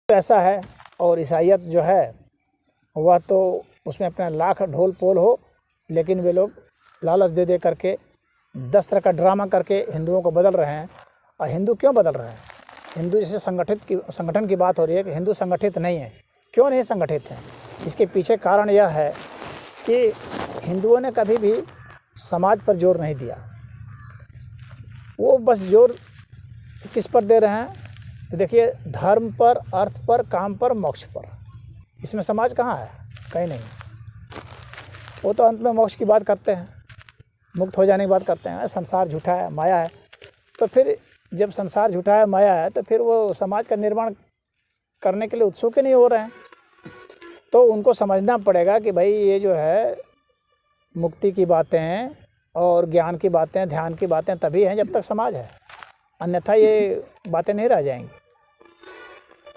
ऐसा है, और ईसाइयत जो है वह तो उसमें अपना लाख ढोल पोल हो, लेकिन वे लोग लालच दे दे करके 10 तरह का ड्रामा करके हिंदुओं को बदल रहे हैं। और हिंदू क्यों बदल रहे हैं? हिंदू जैसे संगठन की बात हो रही है कि हिंदू संगठित नहीं है। क्यों नहीं संगठित हैं? इसके पीछे कारण यह है कि हिंदुओं ने कभी भी समाज पर जोर नहीं दिया। वो बस जोर किस पर दे रहे हैं? तो देखिए, धर्म पर, अर्थ पर, काम पर, मोक्ष पर। इसमें समाज कहाँ है? कहीं नहीं। वो तो अंत में मोक्ष की बात करते हैं, मुक्त हो जाने की बात करते हैं। संसार झूठा है, माया है। तो फिर जब संसार झूठा है, माया है, तो फिर वो समाज का निर्माण करने के लिए उत्सुक ही नहीं हो रहे हैं। तो उनको समझना पड़ेगा कि भाई ये जो है मुक्ति की बातें और ज्ञान की बातें, ध्यान की बातें तभी हैं जब तक समाज है, अन्यथा ये बातें नहीं रह जाएंगी।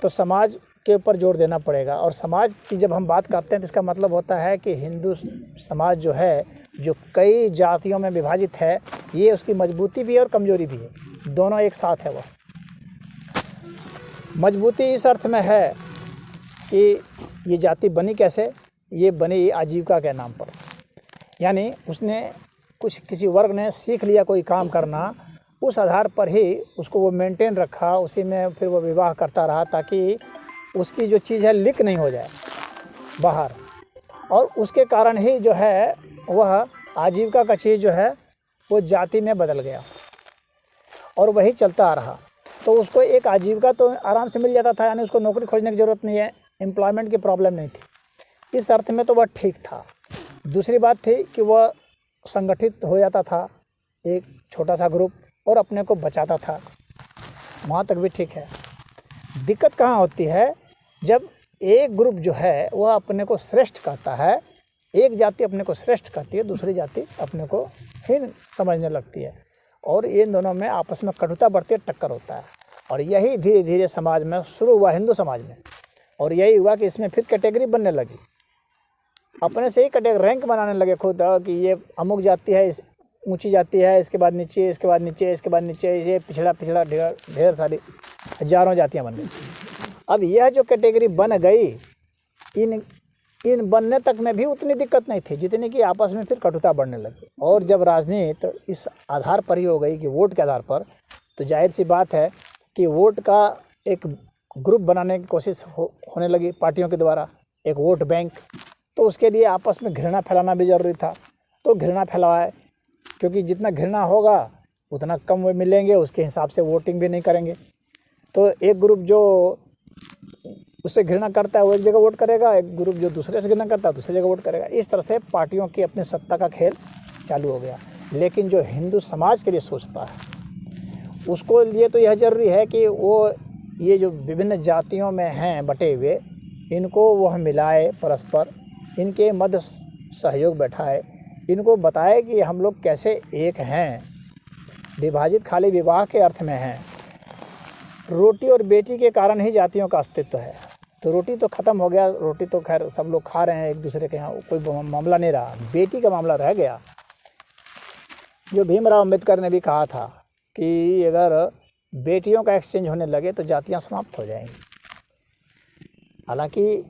तो समाज के ऊपर जोर देना पड़ेगा। और समाज की जब हम बात करते हैं तो इसका मतलब होता है कि हिंदू समाज जो है, जो कई जातियों में विभाजित है, ये उसकी मजबूती भी है और कमजोरी भी है, दोनों एक साथ है। वह मजबूती इस अर्थ में है कि ये जाति बनी कैसे? ये बनी आजीविका के नाम पर। यानी उसने किसी वर्ग ने सीख लिया कोई काम करना, उस आधार पर ही उसको वो मेंटेन रखा, उसी में फिर वो विवाह करता रहा ताकि उसकी जो चीज़ है लीक नहीं हो जाए बाहर। और उसके कारण ही जो है वह आजीविका का चीज़ जो है वो जाति में बदल गया और वही चलता आ रहा। तो उसको एक आजीविका तो आराम से मिल जाता था, यानी उसको नौकरी खोजने की ज़रूरत नहीं है, एम्प्लॉयमेंट की प्रॉब्लम नहीं थी। इस अर्थ में तो वह ठीक था। दूसरी बात थी कि वह संगठित हो जाता था, एक छोटा सा ग्रुप, और अपने को बचाता था। वहाँ तक भी ठीक है। दिक्कत कहाँ होती है? जब एक ग्रुप जो है वह अपने को श्रेष्ठ कहता है, एक जाति अपने को श्रेष्ठ कहती है, दूसरी जाति अपने को हीन समझने लगती है, और इन दोनों में आपस में कटुता बढ़ती है, टक्कर होता है। और यही धीरे धीरे समाज में शुरू हुआ, हिंदू समाज में। और यही हुआ कि इसमें फिर कैटेगरी बनने लगी, अपने से ही कैटेगरी रैंक बनाने लगे खुद, कि ये अमुक जाति है, इस ऊंची जाति है, इसके बाद नीचे, इसके बाद नीचे, इसके बाद नीचे, ये पिछड़ा ढेर सारी हजारों जातियां बन गई। अब यह जो कैटेगरी बन गई, इन बनने तक में भी उतनी दिक्कत नहीं थी जितनी कि आपस में फिर कटुता बढ़ने लगी। और जब राजनीति इस आधार पर ही हो गई कि वोट के आधार पर, तो जाहिर सी बात है कि वोट का एक ग्रुप बनाने की कोशिश होने लगी पार्टियों के द्वारा, एक वोट बैंक। तो उसके लिए आपस में घृणा फैलाना भी ज़रूरी था। तो घृणा फैलाए, क्योंकि जितना घृणा होगा उतना कम वो मिलेंगे, उसके हिसाब से वोटिंग भी नहीं करेंगे। तो एक ग्रुप जो उससे घृणा करता है वो एक जगह वोट करेगा, एक ग्रुप जो दूसरे से घृणा करता है दूसरी जगह वोट करेगा। इस तरह से पार्टियों की अपनी सत्ता का खेल चालू हो गया। लेकिन जो हिंदू समाज के लिए सोचता है, उसको लिए तो यह ज़रूरी है कि वो ये जो विभिन्न जातियों में हैं बटे हुए, इनको वह मिलाए परस्पर, इनके मध्य सहयोग बैठाए, इनको बताए कि हम लोग कैसे एक हैं, विभाजित खाली विवाह के अर्थ में हैं। रोटी और बेटी के कारण ही जातियों का अस्तित्व है। तो रोटी तो ख़त्म हो गया, रोटी तो खैर सब लोग खा रहे हैं एक दूसरे के यहाँ, कोई मामला नहीं रहा। बेटी का मामला रह गया। जो भीमराव अम्बेडकर ने भी कहा था कि अगर बेटियों का एक्सचेंज होने लगे तो जातियाँ समाप्त हो जाएंगी। हालांकि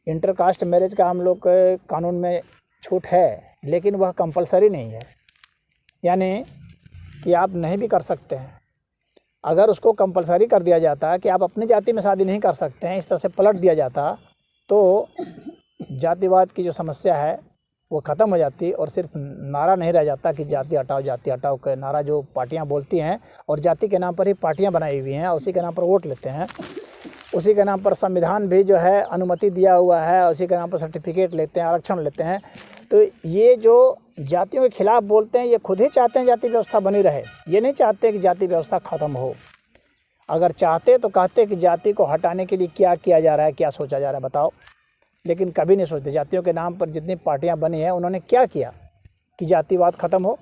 इंटरकास्ट मैरिज का हम लोग कानून में छूट है, लेकिन वह कंपलसरी नहीं है, यानी कि आप नहीं भी कर सकते हैं। अगर उसको कंपलसरी कर दिया जाता कि आप अपनी जाति में शादी नहीं कर सकते हैं, इस तरह से पलट दिया जाता, तो जातिवाद की जो समस्या है वो ख़त्म हो जाती और सिर्फ नारा नहीं रह जाता कि जाति हटाओ के नारा जो पार्टियां बोलती हैं, और जाति के नाम पर ही पार्टियां बनाई हुई हैं, उसी के नाम पर वोट लेते हैं, उसी के नाम पर संविधान भी जो है अनुमति दिया हुआ है, उसी के नाम पर सर्टिफिकेट लेते हैं, आरक्षण लेते हैं। तो ये जो जातियों के खिलाफ बोलते हैं, ये खुद ही चाहते हैं जाति व्यवस्था बनी रहे, ये नहीं चाहते कि जाति व्यवस्था ख़त्म हो। अगर चाहते तो कहते कि जाति को हटाने के लिए क्या किया जा रहा है, क्या सोचा जा रहा है, बताओ। लेकिन कभी नहीं सोचते। जातियों के नाम पर जितनी पार्टियां बनी हैं, उन्होंने क्या किया कि जातिवाद ख़त्म हो?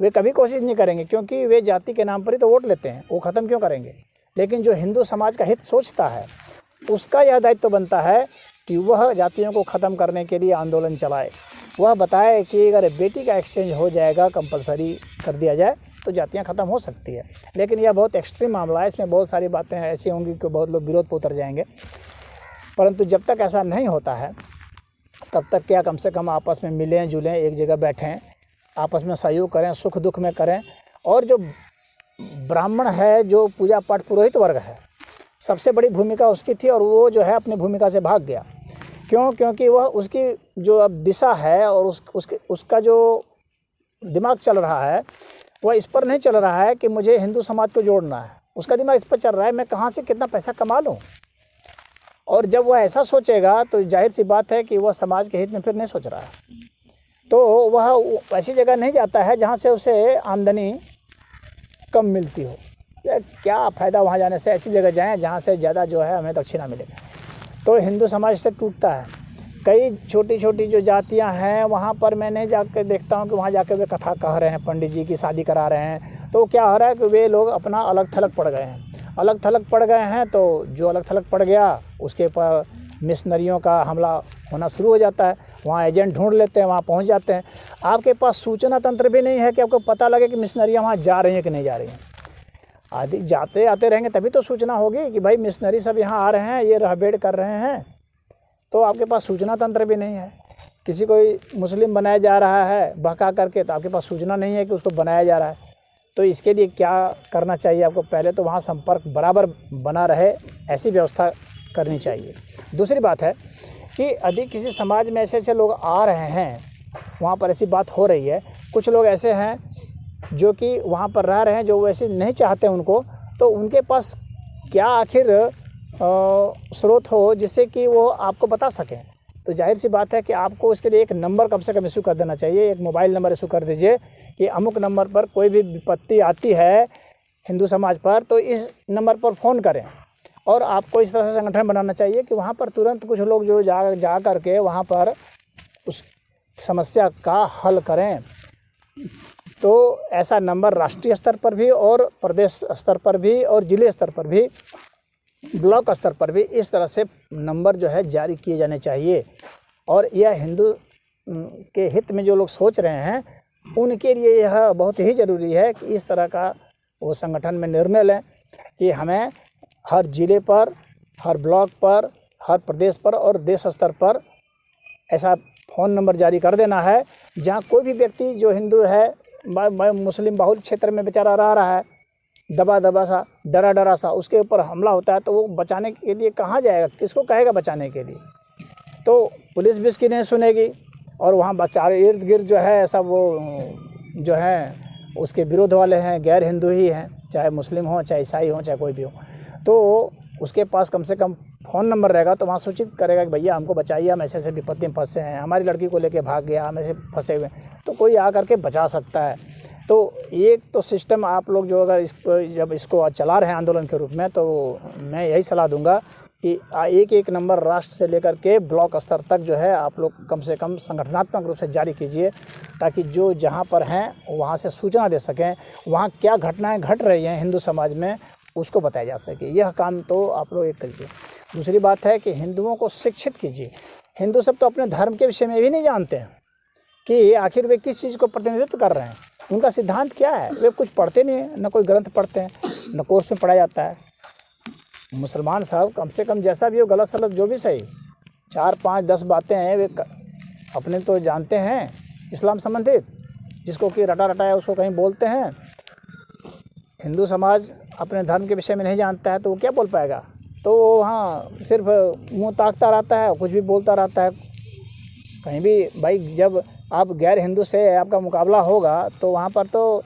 वे कभी कोशिश नहीं करेंगे, क्योंकि वे जाति के नाम पर ही तो वोट लेते हैं, वो ख़त्म क्यों करेंगे? लेकिन जो हिंदू समाज का हित सोचता है, उसका यह दायित्व तो बनता है कि वह जातियों को ख़त्म करने के लिए आंदोलन चलाए। वह बताए कि अगर बेटी का एक्सचेंज हो जाएगा, कंपलसरी कर दिया जाए, तो जातियाँ ख़त्म हो सकती है। लेकिन यह बहुत एक्सट्रीम मामला है, इसमें बहुत सारी बातें ऐसी होंगी कि बहुत लोग विरोध पर उतर जाएंगे। परंतु जब तक ऐसा नहीं होता है तब तक क्या, कम से कम आपस में मिलें जुलें, एक जगह बैठें, आपस में सहयोग करें, सुख दुख में करें। और जो ब्राह्मण है, जो पूजा पाठ पुरोहित वर्ग है, सबसे बड़ी भूमिका उसकी थी और वो जो है अपनी भूमिका से भाग गया। क्यों? क्योंकि वह उसकी जो अब दिशा है और उसका जो दिमाग चल रहा है वह इस पर नहीं चल रहा है कि मुझे हिंदू समाज को जोड़ना है। उसका दिमाग इस पर चल रहा है मैं कहाँ से कितना पैसा कमा लूँ। और जब वह ऐसा सोचेगा तो जाहिर सी बात है कि वह समाज के हित में फिर नहीं सोच रहा है, तो वह ऐसी जगह नहीं जाता है जहाँ से उसे आमदनी कम मिलती हो। क्या फ़ायदा वहाँ जाने से, ऐसी जगह जाएं जहाँ से ज़्यादा जो है हमें दक्षिणा मिलेगा। तो हिंदू समाज से टूटता है। कई छोटी छोटी जो जातियाँ हैं वहाँ पर मैं नहीं जाकर देखता हूँ कि वहाँ जाकर वे कथा कह रहे हैं, पंडित जी की शादी करा रहे हैं। तो क्या हो रहा है कि वे लोग अपना अलग थलग पड़ गए हैं। अलग थलग पड़ गए हैं तो जो अलग थलग पड़ गया उसके ऊपर मिशनरियों का हमला होना शुरू हो जाता है। वहाँ एजेंट ढूंढ लेते हैं, वहाँ पहुँच जाते हैं। आपके पास सूचना तंत्र भी नहीं है कि आपको पता लगे कि मिशनरियाँ वहाँ जा रही हैं कि नहीं जा रही हैं। आदि जाते आते रहेंगे तभी तो सूचना होगी कि भाई मिशनरी सब यहाँ आ रहे हैं, ये रहबेड़ कर रहे हैं। तो आपके पास सूचना तंत्र भी नहीं है। किसी कोई मुस्लिम बनाया जा रहा है बहका करके, तो आपके पास सूचना नहीं है कि उसको बनाया जा रहा है। तो इसके लिए क्या करना चाहिए आपको? पहले तो वहाँ संपर्क बराबर बना रहे, ऐसी व्यवस्था करनी चाहिए। दूसरी बात है कि यदि किसी समाज में ऐसे लोग आ रहे हैं, वहाँ पर ऐसी बात हो रही है, कुछ लोग ऐसे हैं जो कि वहाँ पर रह रहे हैं, जो वैसे नहीं चाहते उनको, तो उनके पास क्या आखिर स्रोत हो जिससे कि वो आपको बता सकें। तो जाहिर सी बात है कि आपको इसके लिए एक नंबर कम से कम इशू कर देना चाहिए। एक मोबाइल नंबर इशू कर दीजिए कि अमुक नंबर पर कोई भी विपत्ति आती है हिंदू समाज पर तो इस नंबर पर फ़ोन करें। और आपको इस तरह से संगठन बनाना चाहिए कि वहाँ पर तुरंत कुछ लोग जो जा करके वहाँ पर उस समस्या का हल करें। तो ऐसा नंबर राष्ट्रीय स्तर पर भी और प्रदेश स्तर पर भी और जिले स्तर पर भी, ब्लॉक स्तर पर भी इस तरह से नंबर जो है जारी किए जाने चाहिए। और यह हिंदू के हित में जो लोग सोच रहे हैं उनके लिए यह बहुत ही ज़रूरी है कि इस तरह का वो संगठन में निर्णय लें कि हमें हर जिले पर, हर ब्लॉक पर, हर प्रदेश पर और देश स्तर पर ऐसा फ़ोन नंबर जारी कर देना है जहाँ कोई भी व्यक्ति जो हिंदू है, मुस्लिम बहुल क्षेत्र में बेचारा रह रहा है, दबा सा, डरा सा, उसके ऊपर हमला होता है तो वो बचाने के लिए कहाँ जाएगा, किसको कहेगा बचाने के लिए? तो पुलिस भी इसकी नहीं सुनेगी। और वहाँ बेचारे इर्द गिर्द जो है सब वो जो है उसके विरोध वाले हैं, गैर हिंदू ही हैं, चाहे मुस्लिम हो, चाहे ईसाई हो, चाहे कोई भी हो। तो उसके पास कम से कम फ़ोन नंबर रहेगा तो वहाँ सूचित करेगा कि भैया हमको बचाइए, हम ऐसे विपत्ति में फंसे हैं, हमारी लड़की को लेके भाग गया, हम ऐसे फंसे हुए हैं। तो कोई आ करके बचा सकता है। तो एक तो सिस्टम आप लोग जो अगर जब इसको चला रहे हैं आंदोलन के रूप में, तो मैं यही सलाह दूंगा कि एक नंबर राष्ट्र से लेकर के ब्लॉक स्तर तक जो है आप लोग कम से कम संगठनात्मक रूप से जारी कीजिए, ताकि जो जहाँ पर हैं वहाँ से सूचना दे सकें, वहाँ क्या घटनाएं घट रही हैं हिंदू समाज में उसको बताया जा सके। यह काम तो आप लोग एक करिए। दूसरी बात है कि हिंदुओं को शिक्षित कीजिए। हिंदू सब तो अपने धर्म के विषय में भी नहीं जानते हैं कि आखिर वे किस चीज़ को प्रतिनिधित्व कर रहे हैं, उनका सिद्धांत क्या है। वे कुछ पढ़ते नहीं हैं, न कोई ग्रंथ पढ़ते हैं, न कोर्स में पढ़ाया जाता है। मुसलमान साहब कम से कम जैसा भी हो, गलत सलत जो भी सही, 4, 5, 10 बातें हैं वे अपने तो जानते हैं इस्लाम संबंधित, जिसको कि रटा रटाया उसको कहीं बोलते हैं। हिंदू समाज अपने धर्म के विषय में नहीं जानता है तो वो क्या बोल पाएगा? तो वो वहाँ सिर्फ मुँह ताकता रहता है, कुछ भी बोलता रहता है। कहीं भी भाई जब आप गैर हिंदू से आपका मुकाबला होगा तो वहाँ पर तो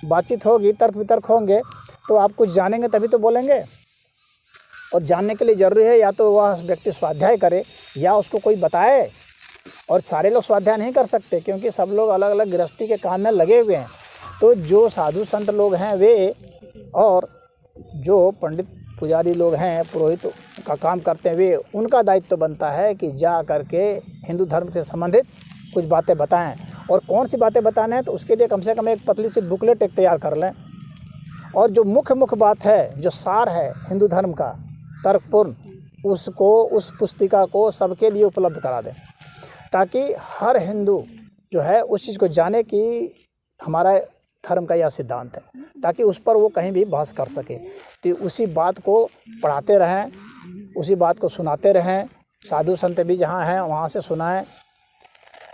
बातचीत होगी, तर्क वितर्क होंगे, तो आप कुछ जानेंगे तभी तो बोलेंगे। और जानने के लिए ज़रूरी है या तो वह व्यक्ति स्वाध्याय करे या उसको कोई बताए। और सारे लोग स्वाध्याय नहीं कर सकते क्योंकि सब लोग अलग अलग गृहस्थी के काम में लगे हुए हैं। तो जो साधु संत लोग हैं वे, और जो पंडित पुजारी लोग हैं, पुरोहित का काम करते हैं, वे, उनका दायित्व बनता है कि जा करके हिंदू धर्म से संबंधित कुछ बातें बताएं। और कौन सी बातें बताना है तो उसके लिए कम से कम एक पतली सी बुकलेट एक तैयार कर लें। और जो मुख्य बात है, जो सार है हिंदू धर्म का तर्कपूर्ण, उसको, उस पुस्तिका को सबके लिए उपलब्ध करा दें, ताकि हर हिंदू जो है उस चीज़ को जाने कि हमारा धर्म का यह सिद्धांत है, ताकि उस पर वो कहीं भी बहस कर सके। तो उसी बात को पढ़ाते रहें, उसी बात को सुनाते रहें, साधु संत भी जहाँ हैं वहाँ से सुनाएं।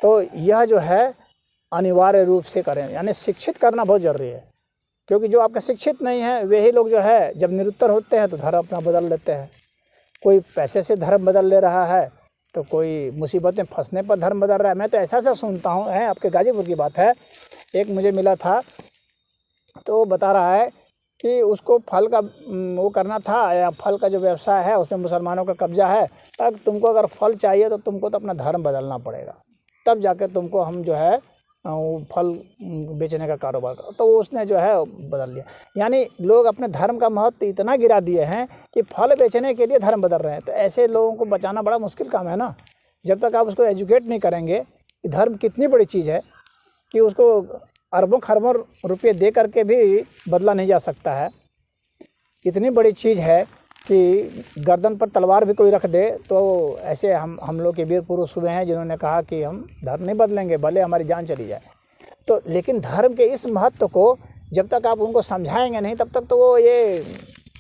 तो यह जो है अनिवार्य रूप से करें, यानी शिक्षित करना बहुत ज़रूरी है, क्योंकि जो आपके शिक्षित नहीं है वही लोग जो है जब निरुत्तर होते हैं तो धर्म अपना बदल लेते हैं। कोई पैसे से धर्म बदल ले रहा है, तो कोई मुसीबत में फंसने पर धर्म बदल रहा है। मैं तो ऐसा सुनता हूँ, है आपके गाजीपुर की बात है, एक मुझे मिला था तो वो बता रहा है कि उसको फल का वो करना था, या फल का जो व्यवसाय है उसमें मुसलमानों का कब्जा है, तब तुमको अगर फल चाहिए तो तुमको तो अपना धर्म बदलना पड़ेगा, तब जाके तुमको हम जो है वो फल बेचने का कारोबार कर। तो उसने जो है बदल लिया। यानी लोग अपने धर्म का महत्व इतना गिरा दिए हैं कि फल बेचने के लिए धर्म बदल रहे हैं। तो ऐसे लोगों को बचाना बड़ा मुश्किल काम है ना। जब तक आप उसको एजुकेट नहीं करेंगे कि धर्म कितनी बड़ी चीज़ है, कि उसको अरबों खरबों रुपये दे करके भी बदला नहीं जा सकता है। इतनी बड़ी चीज़ है कि गर्दन पर तलवार भी कोई रख दे तो ऐसे हम लोग के वीर पुरुष हुए हैं जिन्होंने कहा कि हम धर्म नहीं बदलेंगे, भले हमारी जान चली जाए। तो लेकिन धर्म के इस महत्व को जब तक आप उनको समझाएंगे नहीं, तब तक तो वो ये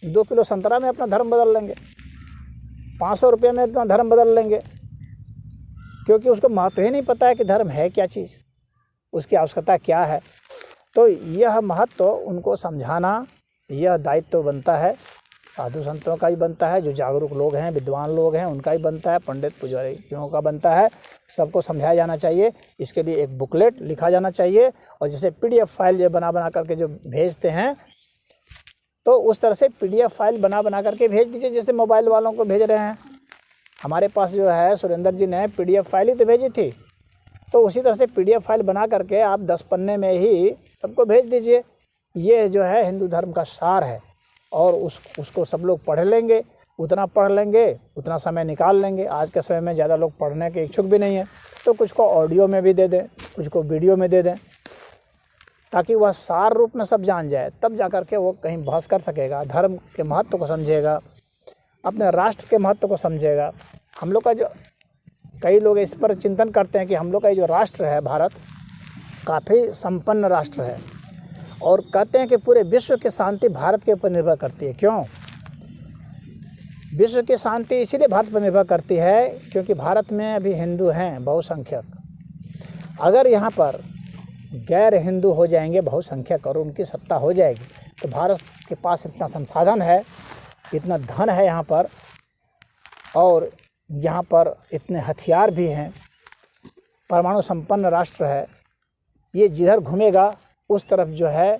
2 किलो संतरा में अपना धर्म बदल लेंगे, 500 रुपये में अपना धर्म बदल लेंगे, क्योंकि उसको महत्व ही नहीं पता है कि धर्म है क्या चीज़, उसकी आवश्यकता क्या है। तो यह महत्व उनको समझाना, यह दायित्व बनता है, साधु संतों का ही बनता है, जो जागरूक लोग हैं, विद्वान लोग हैं, उनका ही बनता है, पंडित पुजारियों का बनता है। सबको समझाया जाना चाहिए। इसके लिए एक बुकलेट लिखा जाना चाहिए, और जैसे PDF फाइल जो बना करके जो भेजते हैं, तो उस तरह से PDF फाइल बना करके भेज दीजिए, जैसे मोबाइल वालों को भेज रहे हैं। हमारे पास जो है सुरेंद्र जी ने PDF फाइल ही तो भेजी थी, तो उसी तरह से PDF फाइल बना करके आप 10 पन्ने में ही सबको भेज दीजिए। ये जो है हिंदू धर्म का सार है, और उसको सब लोग पढ़ लेंगे, उतना पढ़ लेंगे, उतना समय निकाल लेंगे। आज के समय में ज़्यादा लोग पढ़ने के इच्छुक भी नहीं है, तो कुछ को ऑडियो में भी दे दें, कुछ को वीडियो में दे दें, ताकि वह सार रूप में सब जान जाए। तब जा कर के वो कहीं बहस कर सकेगा, धर्म के महत्व को समझेगा, अपने राष्ट्र के महत्व को समझेगा। हम लोग का जो कई लोग इस पर चिंतन करते हैं कि हम लोग का जो राष्ट्र है भारत, काफ़ी संपन्न राष्ट्र है, और कहते हैं कि पूरे विश्व की शांति भारत के ऊपर निर्भर करती है। क्यों? विश्व की शांति इसीलिए भारत पर निर्भर करती है क्योंकि भारत में अभी हिंदू हैं बहुसंख्यक। अगर यहाँ पर गैर हिंदू हो जाएंगे बहुसंख्यक और उनकी सत्ता हो जाएगी, तो भारत के पास इतना संसाधन है, इतना धन है यहाँ पर, और यहाँ पर इतने हथियार भी हैं, परमाणु संपन्न राष्ट्र है। ये जिधर घूमेगा उस तरफ जो है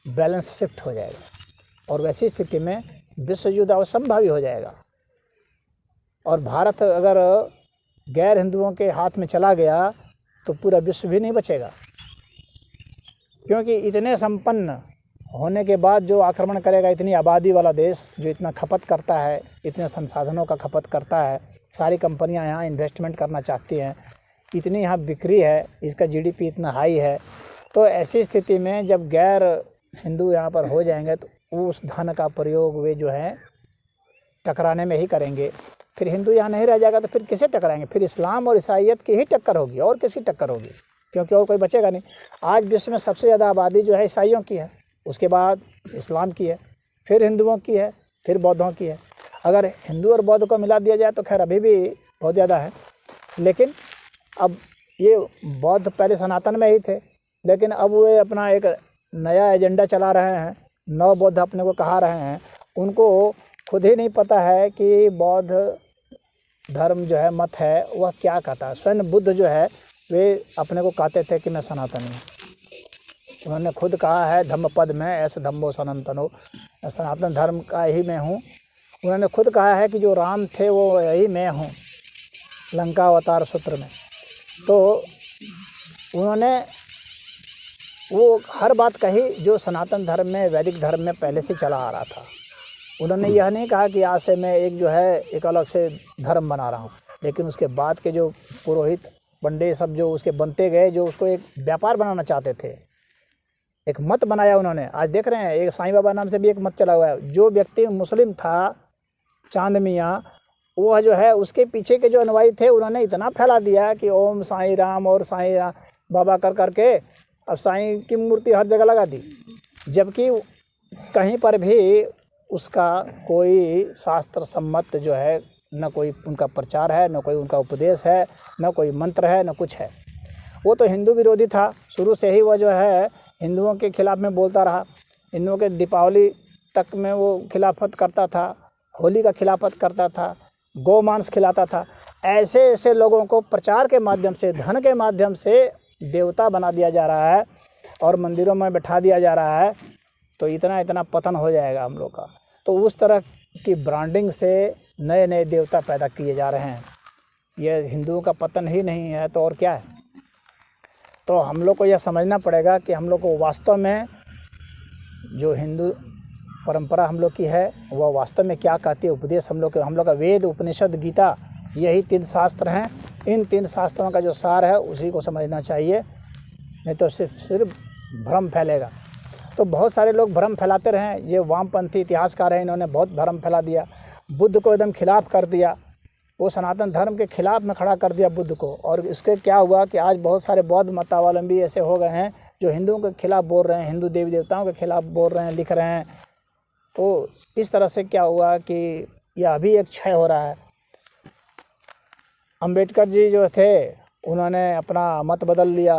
बैलेंस शिफ्ट हो जाएगा, और वैसी स्थिति में विश्व युद्ध असंभावी हो जाएगा। और भारत अगर गैर हिंदुओं के हाथ में चला गया तो पूरा विश्व भी नहीं बचेगा, क्योंकि इतने संपन्न होने के बाद जो आक्रमण करेगा, इतनी आबादी वाला देश जो इतना खपत करता है, इतने संसाधनों का खपत करता है, सारी कंपनियां यहाँ इन्वेस्टमेंट करना चाहती हैं, इतनी यहाँ बिक्री है, इसका GDP इतना हाई है। तो ऐसी स्थिति में जब गैर हिंदू यहाँ पर हो जाएंगे तो उस धन का प्रयोग वे जो है टकराने में ही करेंगे। फिर हिंदू यहाँ नहीं रह जाएगा तो फिर किसे टकराएंगे? फिर इस्लाम और ईसाइयत की ही टक्कर होगी, और किसकी टक्कर होगी? क्योंकि और कोई बचेगा नहीं। आज विश्व में सबसे ज़्यादा आबादी जो है ईसाइयों की है, उसके बाद इस्लाम की है, फिर हिंदुओं की है, फिर बौद्धों की है। अगर हिंदू और बौद्ध को मिला दिया जाए तो खैर अभी भी बहुत ज़्यादा है, लेकिन अब ये बौद्ध पहले सनातन में ही थे, लेकिन अब वे अपना एक नया एजेंडा चला रहे हैं, नव बौद्ध अपने को कहा रहे हैं। उनको खुद ही नहीं पता है कि बौद्ध धर्म जो है मत है वह क्या कहता है। स्वयं बुद्ध जो है वे अपने को कहते थे कि मैं सनातनी हूँ। उन्होंने खुद कहा है धम्मपद में, ऐसे धम्मो सनातनो, सनातन धर्म का ही मैं हूँ। उन्होंने खुद कहा है कि जो राम थे वो यही मैं हूँ, लंका अवतार सूत्र में। तो उन्होंने वो हर बात कही जो सनातन धर्म में, वैदिक धर्म में पहले से चला आ रहा था। उन्होंने यह नहीं कहा कि आज से मैं एक जो है एक अलग से धर्म बना रहा हूँ, लेकिन उसके बाद के जो पुरोहित पंडित सब जो उसके बनते गए, जो उसको एक व्यापार बनाना चाहते थे, एक मत बनाया उन्होंने। आज देख रहे हैं एक साईं बाबा नाम से भी एक मत चला हुआ है। जो व्यक्ति मुस्लिम था, चांद मियाँ, वह जो है उसके पीछे के जो अनुयायी थे उन्होंने इतना फैला दिया कि ओम साईं राम और साईं बाबा कर करके अब साईं की मूर्ति हर जगह लगा दी, जबकि कहीं पर भी उसका कोई शास्त्र सम्मत जो है न कोई उनका प्रचार है, न कोई उनका उपदेश है, न कोई मंत्र है, न कुछ है। वो तो हिंदू विरोधी था शुरू से ही। वो जो है हिंदुओं के खिलाफ में बोलता रहा, हिंदुओं के दीपावली तक में वो खिलाफत करता था, होली का खिलाफत करता था, गौ मांस खिलाता था। ऐसे ऐसे लोगों को प्रचार के माध्यम से, धन के माध्यम से देवता बना दिया जा रहा है और मंदिरों में बैठा दिया जा रहा है, तो इतना इतना पतन हो जाएगा हम लोग का। तो उस तरह की ब्रांडिंग से नए नए देवता पैदा किए जा रहे हैं। ये हिंदुओं का पतन ही नहीं है तो और क्या है। तो हम लोग को यह समझना पड़ेगा कि हम लोग को वास्तव में जो हिंदू परंपरा हम लोग की है वह वास्तव में क्या कहती है, उपदेश हम लोग का वेद, उपनिषद, गीता, यही 3 शास्त्र हैं। इन 3 शास्त्रों का जो सार है उसी को समझना चाहिए, नहीं तो सिर्फ भ्रम फैलेगा। तो बहुत सारे लोग भ्रम फैलाते रहे। ये वामपंथी इतिहासकार हैं, इन्होंने बहुत भ्रम फैला दिया, बुद्ध को एकदम खिलाफ कर दिया, वो सनातन धर्म के खिलाफ में खड़ा कर दिया बुद्ध को। और इसके क्या हुआ कि आज बहुत सारे बौद्ध मतावलंबी ऐसे हो गए हैं जो हिंदुओं के खिलाफ बोल रहे हैं, हिंदू देवी देवताओं के खिलाफ बोल रहे हैं, लिख रहे हैं। तो इस तरह से क्या हुआ कि यह अभी एक क्षय हो रहा है। अंबेडकर जी जो थे उन्होंने अपना मत बदल लिया,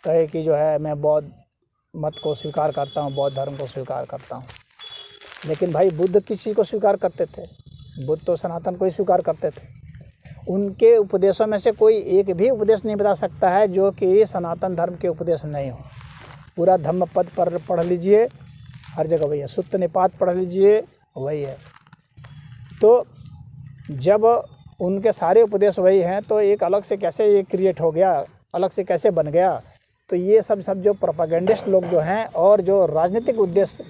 कहे कि जो है मैं बौद्ध मत को स्वीकार करता हूँ, बौद्ध धर्म को स्वीकार करता हूँ। लेकिन भाई बुद्ध किस चीज़ को स्वीकार करते थे? बुद्ध तो सनातन को ही स्वीकार करते थे। उनके उपदेशों में से कोई एक भी उपदेश नहीं बता सकता है जो कि सनातन धर्म के उपदेश नहीं हो। पूरा धम्मपद पर पढ़ लीजिए, हर जगह वही है। सुत्त निपात पढ़ लीजिए, वही है। तो जब उनके सारे उपदेश वही हैं तो एक अलग से कैसे ये क्रिएट हो गया, अलग से कैसे बन गया? तो ये सब जो प्रोपेगेंडिस्ट लोग जो हैं और जो राजनीतिक उद्देश्य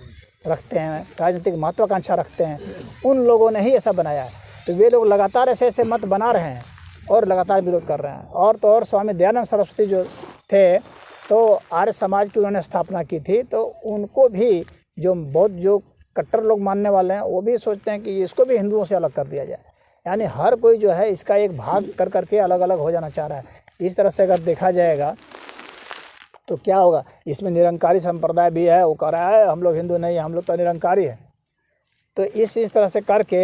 रखते हैं, राजनीतिक महत्वाकांक्षा रखते हैं, उन लोगों ने ही ऐसा बनाया है। तो वे लोग लगातार ऐसे ऐसे मत बना रहे हैं और लगातार विरोध कर रहे हैं। और तो और स्वामी दयानंद सरस्वती जो थे तो आर्य समाज की उन्होंने स्थापना की थी। तो उनको भी जो बहुत जो कट्टर लोग मानने वाले हैं वो भी सोचते हैं कि इसको भी हिंदुओं से अलग कर दिया जाए। यानी हर कोई जो है इसका एक भाग कर करके अलग अलग हो जाना चाह रहा है। इस तरह से अगर देखा जाएगा तो क्या होगा, इसमें निरंकारी संप्रदाय भी है, वो कह रहा है हम लोग हिंदू नहीं, हम लोग तो निरंकारी है। तो इस तरह से करके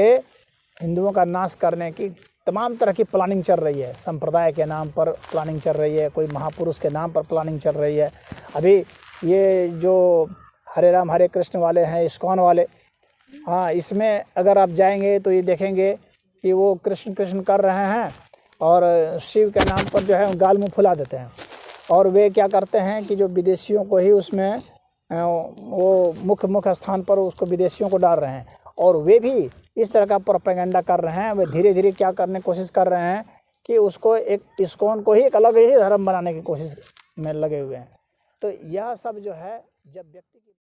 हिंदुओं का नाश करने की तमाम तरह की प्लानिंग चल रही है। संप्रदाय के नाम पर प्लानिंग चल रही है, कोई महापुरुष के नाम पर प्लानिंग चल रही है। अभी ये जो हरे राम हरे कृष्ण वाले हैं, इस्कॉन वाले, हाँ, इसमें अगर आप जाएंगे तो ये देखेंगे कि वो कृष्ण कृष्ण कर रहे हैं और शिव के नाम पर जो है गाल मुँह फुला देते हैं। और वे क्या करते हैं कि जो विदेशियों को ही उसमें वो मुख्य स्थान पर उसको विदेशियों को डाल रहे हैं। और वे भी इस तरह का प्रोपेगेंडा कर रहे हैं। वे धीरे धीरे क्या करने की कोशिश कर रहे हैं कि उसको एक इस्कॉन को ही एक अलग ही धर्म बनाने की कोशिश में लगे हुए हैं। तो यह सब जो है जब व्यक्ति